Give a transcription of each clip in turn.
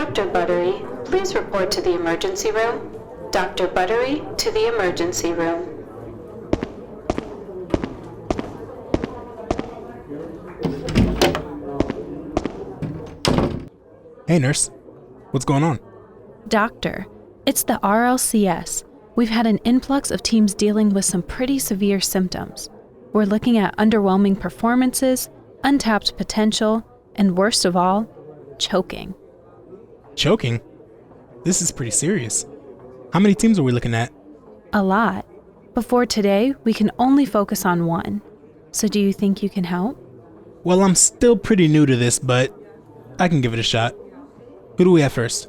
Dr. Buttery, please report to the emergency room. Dr. Buttery to the emergency room. Hey nurse, what's going on? Doctor, it's the RLCS. We've had an influx of teams dealing with some pretty severe symptoms. We're looking at underwhelming performances, untapped potential, and worst of all, choking. Choking? This is pretty serious. How many teams are we looking at? A lot. Before today, we can only focus on one. So do you think you can help? Well, I'm still pretty new to this, but I can give it a shot. Who do we have first?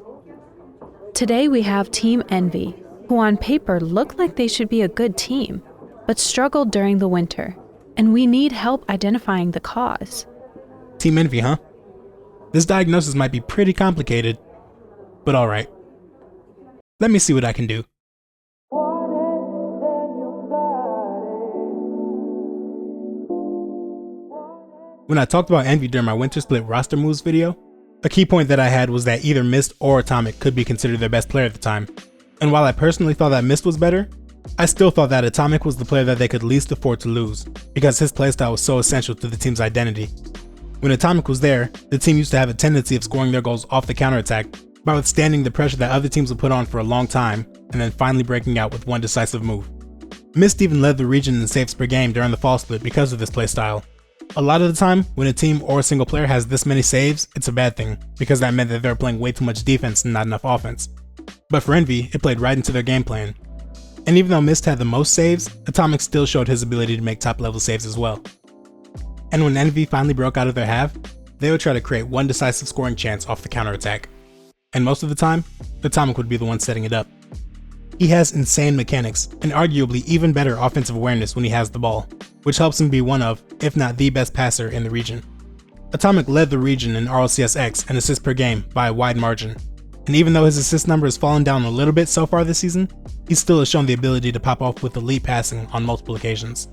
Today we have Team Envy, who on paper look like they should be a good team, but struggled during the winter, and we need help identifying the cause. Team Envy, huh? This diagnosis might be pretty complicated, but alright. Let me see what I can do. When I talked about Envy during my Winter Split roster moves video, a key point that I had was that either Mist or Atomic could be considered their best player at the time. And while I personally thought that Mist was better, I still thought that Atomic was the player that they could least afford to lose, because his playstyle was so essential to the team's identity. When Atomic was there, the team used to have a tendency of scoring their goals off the counterattack by withstanding the pressure that other teams would put on for a long time, and then finally breaking out with one decisive move. Mist even led the region in saves per game during the fall split because of this playstyle. A lot of the time, when a team or a single player has this many saves, it's a bad thing, because that meant that they were playing way too much defense and not enough offense. But for Envy, it played right into their game plan. And even though Mist had the most saves, Atomic still showed his ability to make top level saves as well. And when Envy finally broke out of their half, they would try to create one decisive scoring chance off the counterattack. And most of the time, Atomic would be the one setting it up. He has insane mechanics, and arguably even better offensive awareness when he has the ball, which helps him be one of, if not the best passer in the region. Atomic led the region in RLCS X and assists per game by a wide margin, and even though his assist number has fallen down a little bit so far this season, he still has shown the ability to pop off with elite passing on multiple occasions.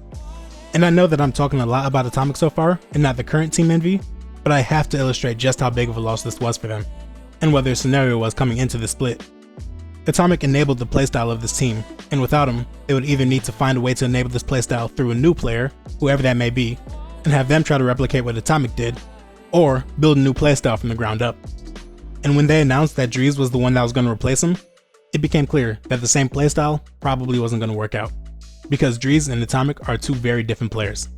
And I know that I'm talking a lot about Atomic so far, and not the current Team Envy, but I have to illustrate just how big of a loss this was for them, and what their scenario was coming into the split. Atomic enabled the playstyle of this team, and without him, they would either need to find a way to enable this playstyle through a new player, whoever that may be, and have them try to replicate what Atomic did, or build a new playstyle from the ground up. And when they announced that Joreuz was the one that was going to replace him, it became clear that the same playstyle probably wasn't going to work out, because Joreuz and Atomic are two very different players.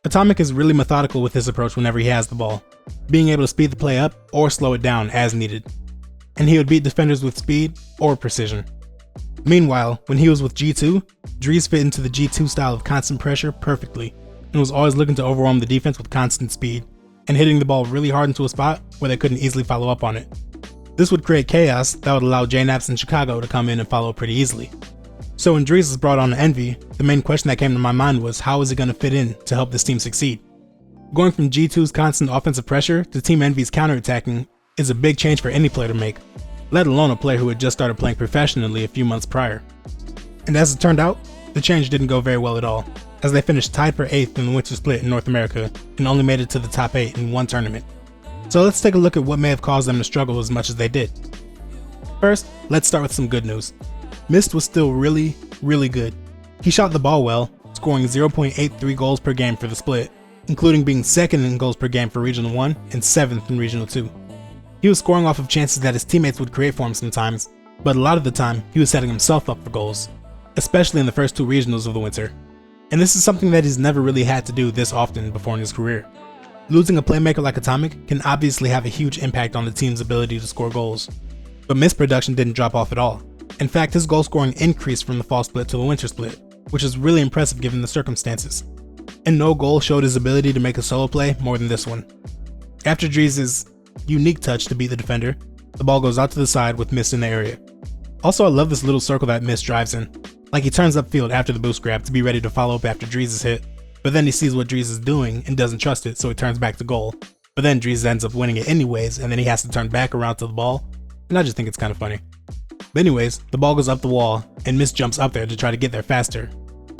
Atomic is really methodical with his approach whenever he has the ball, being able to speed the play up or slow it down as needed. And he would beat defenders with speed or precision. Meanwhile, when he was with G2, Joreuz fit into the G2 style of constant pressure perfectly, and was always looking to overwhelm the defense with constant speed, and hitting the ball really hard into a spot where they couldn't easily follow up on it. This would create chaos that would allow JNaps in Chicago to come in and follow pretty easily. So when Joreuz was brought on to Envy, the main question that came to my mind was how is it going to fit in to help this team succeed? Going from G2's constant offensive pressure to Team Envy's counterattacking is a big change for any player to make, let alone a player who had just started playing professionally a few months prior. And as it turned out, the change didn't go very well at all, as they finished tied for 8th in the Winter Split in North America and only made it to the top 8 in one tournament. So let's take a look at what may have caused them to struggle as much as they did. First, let's start with some good news. Mist was still really good. He shot the ball well, scoring 0.83 goals per game for the split, including being 2nd in goals per game for Regional 1 and 7th in Regional 2. He was scoring off of chances that his teammates would create for him sometimes, but a lot of the time he was setting himself up for goals, especially in the first 2 regionals of the winter. And this is something that he's never really had to do this often before in his career. Losing a playmaker like Atomic can obviously have a huge impact on the team's ability to score goals, but Mist's production didn't drop off at all. In fact, his goal scoring increased from the fall split to the winter split, which is really impressive given the circumstances. And no goal showed his ability to make a solo play more than this one. After Joreuz's unique touch to beat the defender, the ball goes out to the side with Mist in the area. Also, I love this little circle that Mist drives in, like he turns upfield after the boost grab to be ready to follow up after Joreuz's hit, but then he sees what Joreuz is doing and doesn't trust it, so he turns back to goal, but then Joreuz ends up winning it anyways, and then he has to turn back around to the ball, and I just think it's kind of funny. But anyways, the ball goes up the wall, and Mist jumps up there to try to get there faster,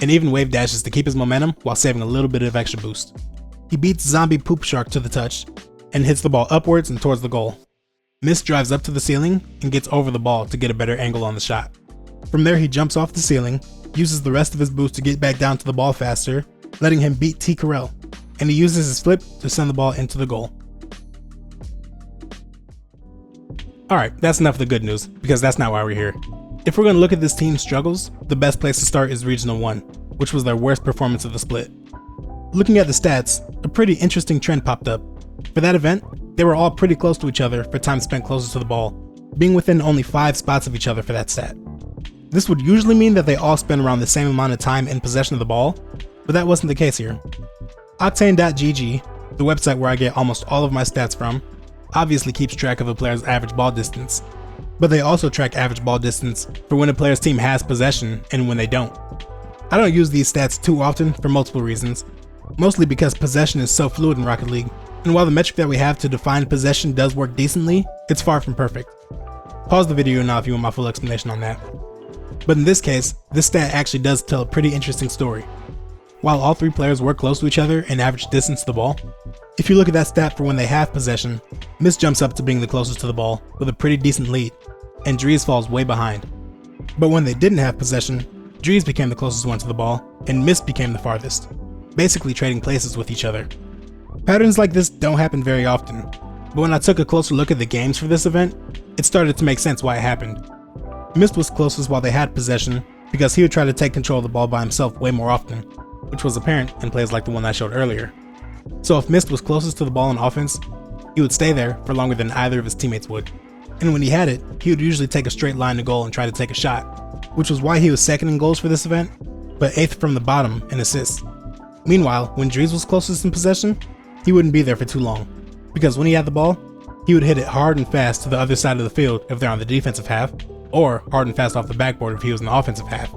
and even wave dashes to keep his momentum while saving a little bit of extra boost. He beats Zombie Poop Shark to the touch, and hits the ball upwards and towards the goal. Mist drives up to the ceiling and gets over the ball to get a better angle on the shot. From there, he jumps off the ceiling, uses the rest of his boost to get back down to the ball faster, letting him beat T. Carell, and he uses his flip to send the ball into the goal. Alright, that's enough of the good news, because that's not why we're here. If we're going to look at this team's struggles, the best place to start is Regional 1, which was their worst performance of the split. Looking at the stats, a pretty interesting trend popped up. For that event, they were all pretty close to each other for time spent closest to the ball, being within only 5 spots of each other for that stat. This would usually mean that they all spent around the same amount of time in possession of the ball, but that wasn't the case here. Octane.gg, the website where I get almost all of my stats from, obviously keeps track of a player's average ball distance, but they also track average ball distance for when a player's team has possession and when they don't. I don't use these stats too often for multiple reasons, mostly because possession is so fluid in Rocket League, and while the metric that we have to define possession does work decently, it's far from perfect. Pause the video now if you want my full explanation on that. But in this case, this stat actually does tell a pretty interesting story. While all 3 players were close to each other in average distance to the ball, if you look at that stat for when they have possession, Mist jumps up to being the closest to the ball with a pretty decent lead, and Joreuz falls way behind. But when they didn't have possession, Joreuz became the closest one to the ball, and Mist became the farthest, basically trading places with each other. Patterns like this don't happen very often, but when I took a closer look at the games for this event, it started to make sense why it happened. Mist was closest while they had possession because he would try to take control of the ball by himself way more often, which was apparent in plays like the one I showed earlier. So if Mist was closest to the ball on offense, he would stay there for longer than either of his teammates would. And when he had it, he would usually take a straight line to goal and try to take a shot, which was why he was second in goals for this event, but 8th from the bottom in assists. Meanwhile, when Joreuz was closest in possession, he wouldn't be there for too long, because when he had the ball, he would hit it hard and fast to the other side of the field if they're on the defensive half, or hard and fast off the backboard if he was in the offensive half.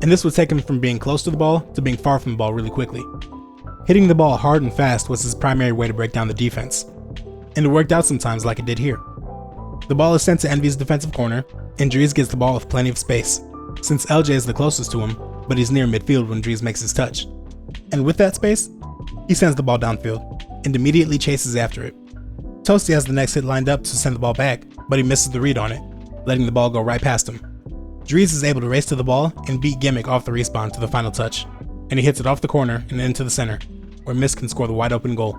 And this would take him from being close to the ball to being far from the ball really quickly. Hitting the ball hard and fast was his primary way to break down the defense, and it worked out sometimes like it did here. The ball is sent to Envy's defensive corner, and Joreuz gets the ball with plenty of space, since LJ is the closest to him, but he's near midfield when Joreuz makes his touch. And with that space, he sends the ball downfield, and immediately chases after it. Toasty has the next hit lined up to send the ball back, but he misses the read on it, letting the ball go right past him. Joreuz is able to race to the ball and beat Gimmick off the respawn to the final touch, and he hits it off the corner and into the center, where Mist can score the wide open goal.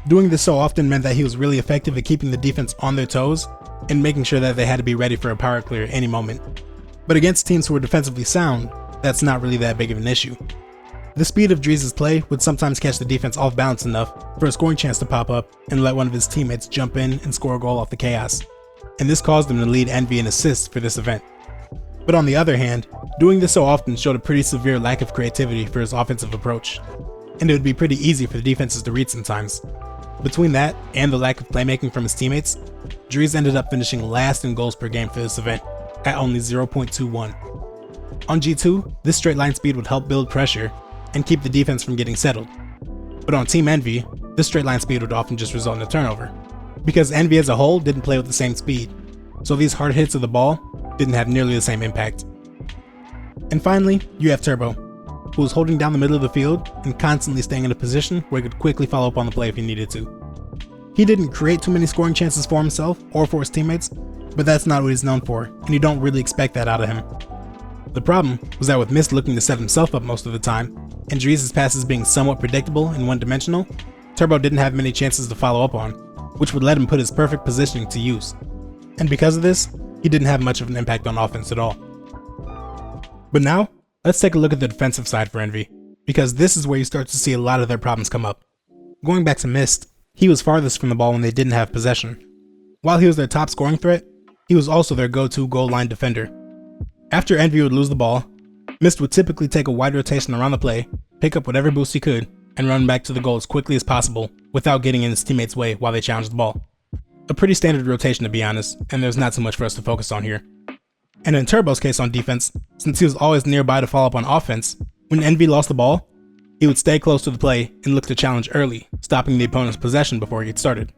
Doing this so often meant that he was really effective at keeping the defense on their toes and making sure that they had to be ready for a power clear at any moment. But against teams who were defensively sound, that's not really that big of an issue. The speed of Joreuz's play would sometimes catch the defense off balance enough for a scoring chance to pop up and let one of his teammates jump in and score a goal off the chaos, and this caused him to lead Envy in assists for this event. But on the other hand, doing this so often showed a pretty severe lack of creativity for his offensive approach, and it would be pretty easy for the defenses to read sometimes. Between that and the lack of playmaking from his teammates, Joreuz ended up finishing last in goals per game for this event at only 0.21. On G2, this straight line speed would help build pressure and keep the defense from getting settled. But on Team Envy, this straight line speed would often just result in a turnover, because Envy as a whole didn't play with the same speed, so these hard hits of the ball didn't have nearly the same impact. And finally, you have Turbo, who was holding down the middle of the field and constantly staying in a position where he could quickly follow up on the play if he needed to. He didn't create too many scoring chances for himself or for his teammates, but that's not what he's known for, and you don't really expect that out of him. The problem was that with Mist looking to set himself up most of the time, and Joreuz's passes being somewhat predictable and one-dimensional, Turbo didn't have many chances to follow up on, which would let him put his perfect positioning to use. And because of this, he didn't have much of an impact on offense at all. But now, let's take a look at the defensive side for Envy, because this is where you start to see a lot of their problems come up. Going back to Mist, he was farthest from the ball when they didn't have possession. While he was their top scoring threat, he was also their go-to goal line defender. After Envy would lose the ball, Mist would typically take a wide rotation around the play, pick up whatever boost he could, and run back to the goal as quickly as possible without getting in his teammates' way while they challenged the ball. A pretty standard rotation to be honest, and there's not so much for us to focus on here. And in Turbo's case on defense, since he was always nearby to follow up on offense, when Envy lost the ball, he would stay close to the play and look to challenge early, stopping the opponent's possession before he gets started.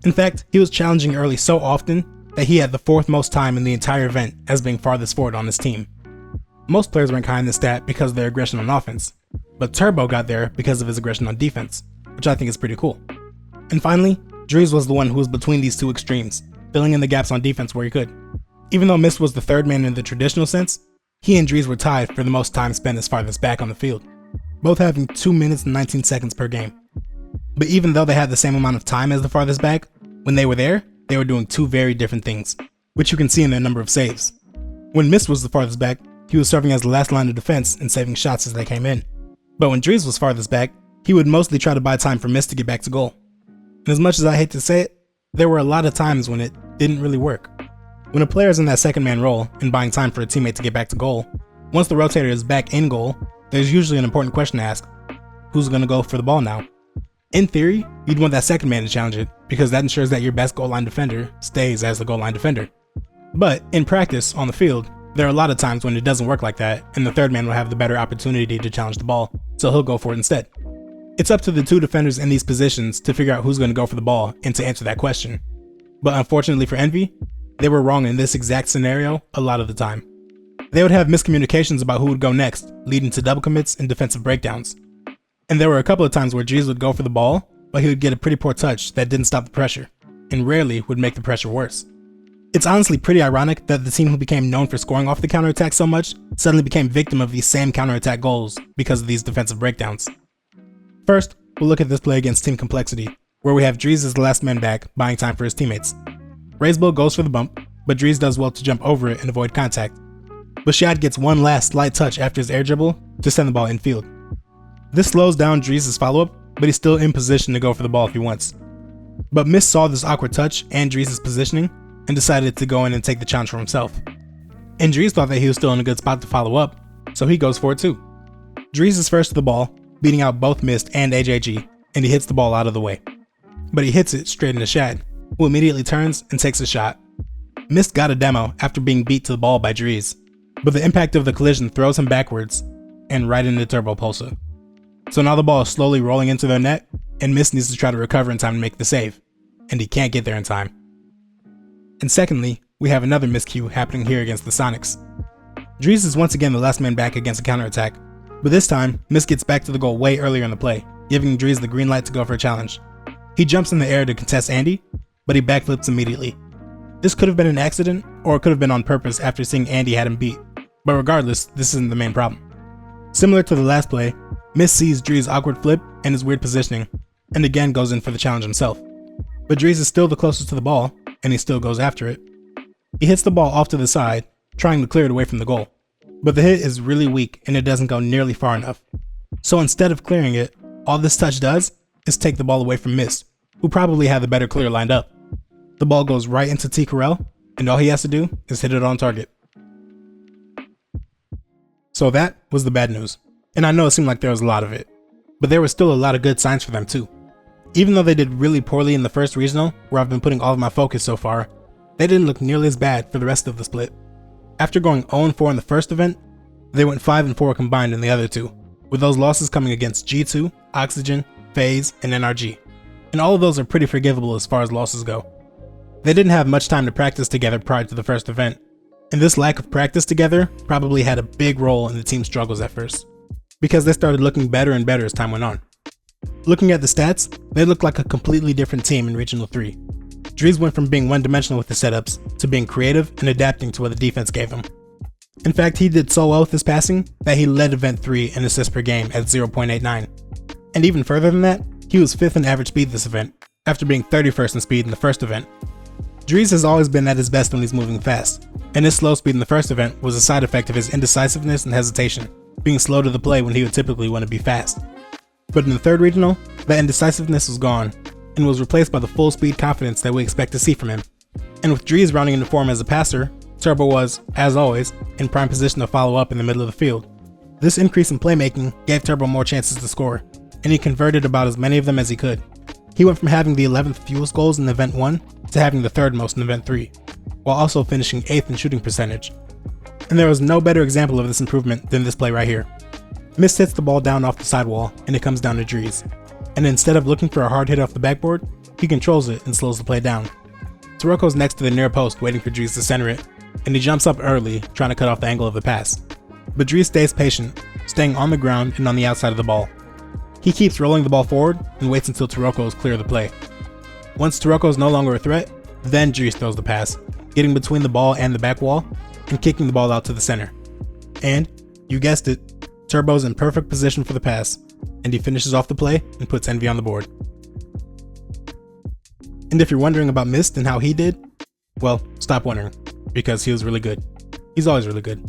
In fact, he was challenging early so often that he had the 4th most time in the entire event as being farthest forward on his team. Most players rank high in this stat because of their aggression on offense, but Turbo got there because of his aggression on defense, which I think is pretty cool. And finally, Joreuz was the one who was between these two extremes, filling in the gaps on defense where he could. Even though Mist was the third man in the traditional sense, he and Joreuz were tied for the most time spent as farthest back on the field, both having 2 minutes and 19 seconds per game. But even though they had the same amount of time as the farthest back, when they were there, they were doing two very different things, which you can see in their number of saves. When Mist was the farthest back, he was serving as the last line of defense and saving shots as they came in. But when Joreuz was farthest back, he would mostly try to buy time for Mist to get back to goal. And as much as I hate to say it, there were a lot of times when it didn't really work. When a player is in that second man role and buying time for a teammate to get back to goal, once the rotator is back in goal, there's usually an important question to ask. Who's going to go for the ball now? In theory, you'd want that second man to challenge it, because that ensures that your best goal line defender stays as the goal line defender. But in practice, on the field, there are a lot of times when it doesn't work like that, and the third man will have the better opportunity to challenge the ball, so he'll go for it instead. It's up to the two defenders in these positions to figure out who's going to go for the ball and to answer that question. But unfortunately for Envy, they were wrong in this exact scenario a lot of the time. They would have miscommunications about who would go next, leading to double commits and defensive breakdowns. And there were a couple of times where Joreuz would go for the ball, but he would get a pretty poor touch that didn't stop the pressure, and rarely would make the pressure worse. It's honestly pretty ironic that the team who became known for scoring off the counterattack so much suddenly became victim of these same counterattack goals because of these defensive breakdowns. First, we'll look at this play against Team Complexity, where we have Joreuz as the last man back, buying time for his teammates. Razebull goes for the bump, but Joreuz does well to jump over it and avoid contact. But Shad gets one last slight touch after his air dribble to send the ball infield. This slows down Joreuz's follow-up, but he's still in position to go for the ball if he wants. But Mist saw this awkward touch and Joreuz's positioning and decided to go in and take the challenge for himself. And Joreuz thought that he was still in a good spot to follow up, so he goes for it too. Joreuz is first to the ball, beating out both Mist and AJG, and he hits the ball out of the way. But he hits it straight into Shad, who immediately turns and takes a shot. Mist got a demo after being beat to the ball by Joreuz, but the impact of the collision throws him backwards and right into Turbo Pulsar. So now the ball is slowly rolling into their net, and Mist needs to try to recover in time to make the save, and he can't get there in time. And secondly, we have another miscue happening here against the Sonics. Joreuz is once again the last man back against a counterattack, but this time, Mist gets back to the goal way earlier in the play, giving Joreuz the green light to go for a challenge. He jumps in the air to contest Andy, but he backflips immediately. This could have been an accident, or it could have been on purpose after seeing Andy had him beat, but regardless, this isn't the main problem. Similar to the last play, Mist sees Joreuz's awkward flip and his weird positioning, and again goes in for the challenge himself. But Joreuz is still the closest to the ball, and he still goes after it. He hits the ball off to the side, trying to clear it away from the goal. But the hit is really weak and it doesn't go nearly far enough. So instead of clearing it, all this touch does is take the ball away from Mist, who probably had the better clear lined up. The ball goes right into T. Carell, and all he has to do is hit it on target. So that was the bad news. And I know it seemed like there was a lot of it, but there were still a lot of good signs for them too. Even though they did really poorly in the first regional, where I've been putting all of my focus so far, they didn't look nearly as bad for the rest of the split. After going 0-4 in the first event, they went 5-4 combined in the other two, with those losses coming against G2, Oxygen, FaZe, and NRG. And all of those are pretty forgivable as far as losses go. They didn't have much time to practice together prior to the first event, and this lack of practice together probably had a big role in the team's struggles at first, because they started looking better and better as time went on. Looking at the stats, they looked like a completely different team in Regional 3. Joreuz went from being one-dimensional with the setups to being creative and adapting to what the defense gave him. In fact, he did so well with his passing that he led Event 3 in assists per game at 0.89. And even further than that, he was 5th in average speed this event, after being 31st in speed in the first event. Joreuz has always been at his best when he's moving fast, and his slow speed in the first event was a side effect of his indecisiveness and hesitation, being slow to the play when he would typically want to be fast. But in the third regional, that indecisiveness was gone, and was replaced by the full speed confidence that we expect to see from him. And with Joreuz rounding into form as a passer, Turbo was, as always, in prime position to follow up in the middle of the field. This increase in playmaking gave Turbo more chances to score, and he converted about as many of them as he could. He went from having the 11th fewest goals in Event 1 to having the 3rd most in Event 3, while also finishing 8th in shooting percentage. And there was no better example of this improvement than this play right here. Mist hits the ball down off the sidewall, and it comes down to Joreuz. And instead of looking for a hard hit off the backboard, he controls it and slows the play down. Turoko's next to the near post waiting for Joreuz to center it, and he jumps up early, trying to cut off the angle of the pass. But Joreuz stays patient, staying on the ground and on the outside of the ball. He keeps rolling the ball forward and waits until Turoko is clear of the play. Once Turoko is no longer a threat, then Joreuz throws the pass, getting between the ball and the back wall, and kicking the ball out to the center. And, you guessed it, Turbo's in perfect position for the pass, and he finishes off the play and puts Envy on the board. And if you're wondering about Mist and how he did, well, stop wondering, because he was really good. He's always really good.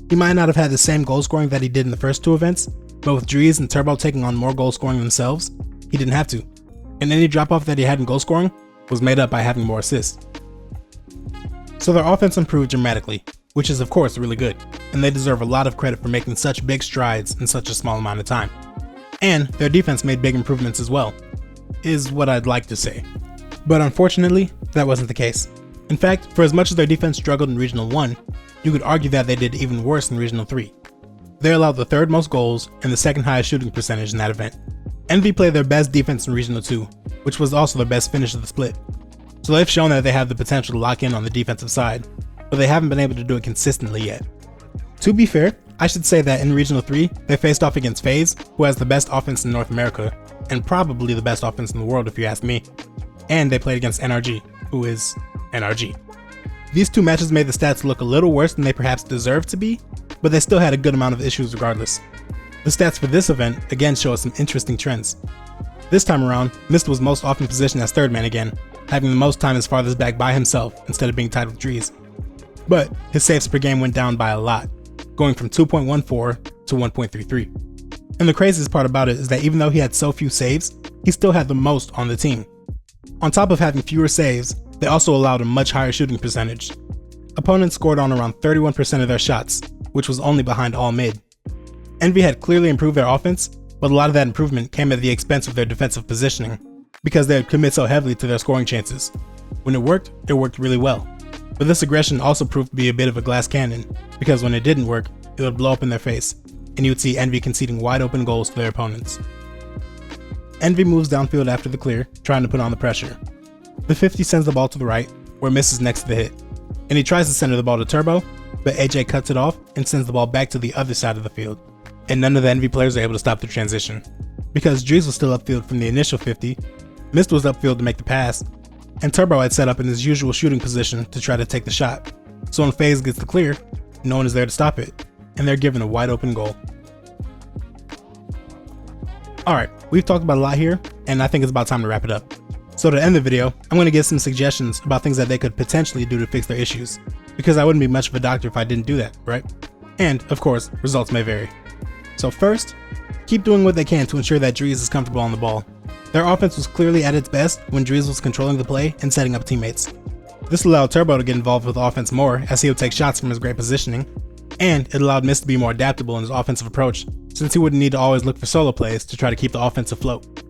He might not have had the same goal scoring that he did in the first two events, but with Joreuz and Turbo taking on more goal scoring themselves, he didn't have to. And any drop off that he had in goal scoring was made up by having more assists. So their offense improved dramatically, which is of course really good, and they deserve a lot of credit for making such big strides in such a small amount of time. And their defense made big improvements as well, is what I'd like to say. But unfortunately, that wasn't the case. In fact, for as much as their defense struggled in Regional 1, you could argue that they did even worse in Regional 3. They allowed the third most goals and the second highest shooting percentage in that event. Envy played their best defense in Regional 2, which was also their best finish of the split. So they've shown that they have the potential to lock in on the defensive side, but they haven't been able to do it consistently yet. To be fair, I should say that in Regional 3, they faced off against FaZe, who has the best offense in North America, and probably the best offense in the world if you ask me. And they played against NRG, who is NRG. These two matches made the stats look a little worse than they perhaps deserved to be, but they still had a good amount of issues regardless. The stats for this event again show us some interesting trends. This time around, Mist was most often positioned as third man again, having the most time as farthest back by himself instead of being tied with Joreuz. But his saves per game went down by a lot, going from 2.14 to 1.33. And the craziest part about it is that even though he had so few saves, he still had the most on the team. On top of having fewer saves, they also allowed a much higher shooting percentage. Opponents scored on around 31% of their shots, which was only behind all mid. Envy had clearly improved their offense, but a lot of that improvement came at the expense of their defensive positioning, because they would commit so heavily to their scoring chances. When it worked really well. But this aggression also proved to be a bit of a glass cannon, because when it didn't work, it would blow up in their face, and you would see Envy conceding wide open goals to their opponents. Envy moves downfield after the clear, trying to put on the pressure. The 50 sends the ball to the right, where Miss is next to the hit, and he tries to center the ball to Turbo, but AJ cuts it off and sends the ball back to the other side of the field, and none of the Envy players are able to stop the transition. Because Joreuz was still upfield from the initial 50, Mist was upfield to make the pass, and Turbo had set up in his usual shooting position to try to take the shot. So when FaZe gets the clear, no one is there to stop it, and they're given a wide open goal. Alright, we've talked about a lot here, and I think it's about time to wrap it up. So to end the video, I'm going to give some suggestions about things that they could potentially do to fix their issues, because I wouldn't be much of a doctor if I didn't do that, right? And, of course, results may vary. So first, keep doing what they can to ensure that Joreuz is comfortable on the ball. Their offense was clearly at its best when Joreuz was controlling the play and setting up teammates. This allowed Turbo to get involved with offense more as he would take shots from his great positioning, and it allowed Mist to be more adaptable in his offensive approach since he wouldn't need to always look for solo plays to try to keep the offense afloat.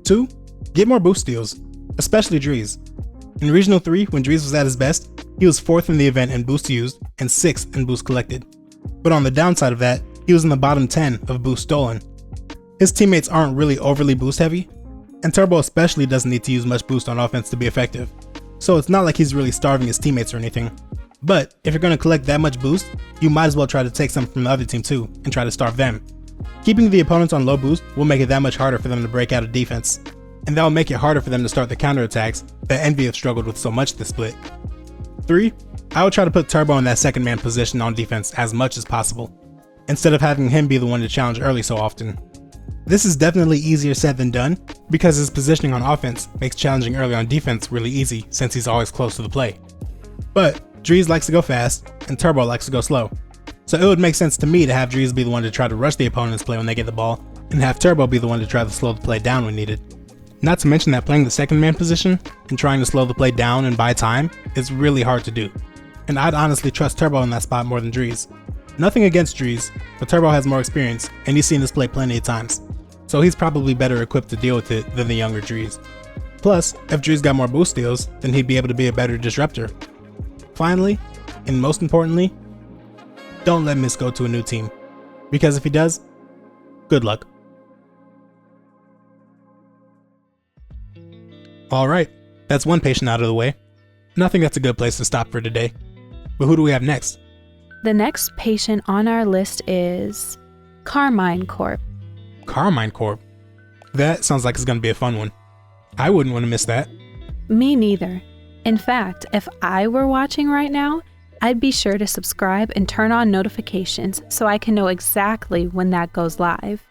2. Get more boost steals, especially Joreuz. In Regional 3, when Joreuz was at his best, he was 4th in the event in boost used and 6th in boost collected. But on the downside of that, he was in the bottom 10 of boost stolen. His teammates aren't really overly boost heavy, and Turbo especially doesn't need to use much boost on offense to be effective. So it's not like he's really starving his teammates or anything. But if you're going to collect that much boost, you might as well try to take some from the other team too and try to starve them. Keeping the opponents on low boost will make it that much harder for them to break out of defense, and that will make it harder for them to start the counterattacks that Envy have struggled with so much this split. 3. I would try to put Turbo in that second man position on defense as much as possible, instead of having him be the one to challenge early so often. This is definitely easier said than done, because his positioning on offense makes challenging early on defense really easy since he's always close to the play. But Joreuz likes to go fast, and Turbo likes to go slow. So it would make sense to me to have Joreuz be the one to try to rush the opponent's play when they get the ball, and have Turbo be the one to try to slow the play down when needed. Not to mention that playing the second man position and trying to slow the play down and buy time is really hard to do, and I'd honestly trust Turbo in that spot more than Joreuz. Nothing against Joreuz, but Turbo has more experience and he's seen this play plenty of times, so he's probably better equipped to deal with it than the younger Joreuz. Plus, if Joreuz got more boost steals, then he'd be able to be a better disruptor. Finally, and most importantly, don't let Mist go to a new team, because if he does, good luck. Alright, that's one patient out of the way, and I think that's a good place to stop for today. But who do we have next? The next patient on our list is Carmine Corp. Carmine Corp? That sounds like it's going to be a fun one. I wouldn't want to miss that. Me neither. In fact, if I were watching right now, I'd be sure to subscribe and turn on notifications so I can know exactly when that goes live.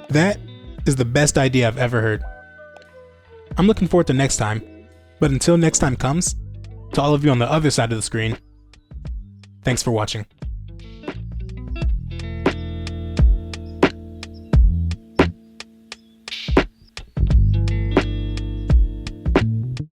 That is the best idea I've ever heard. I'm looking forward to next time, but until next time comes, to all of you on the other side of the screen, thanks for watching.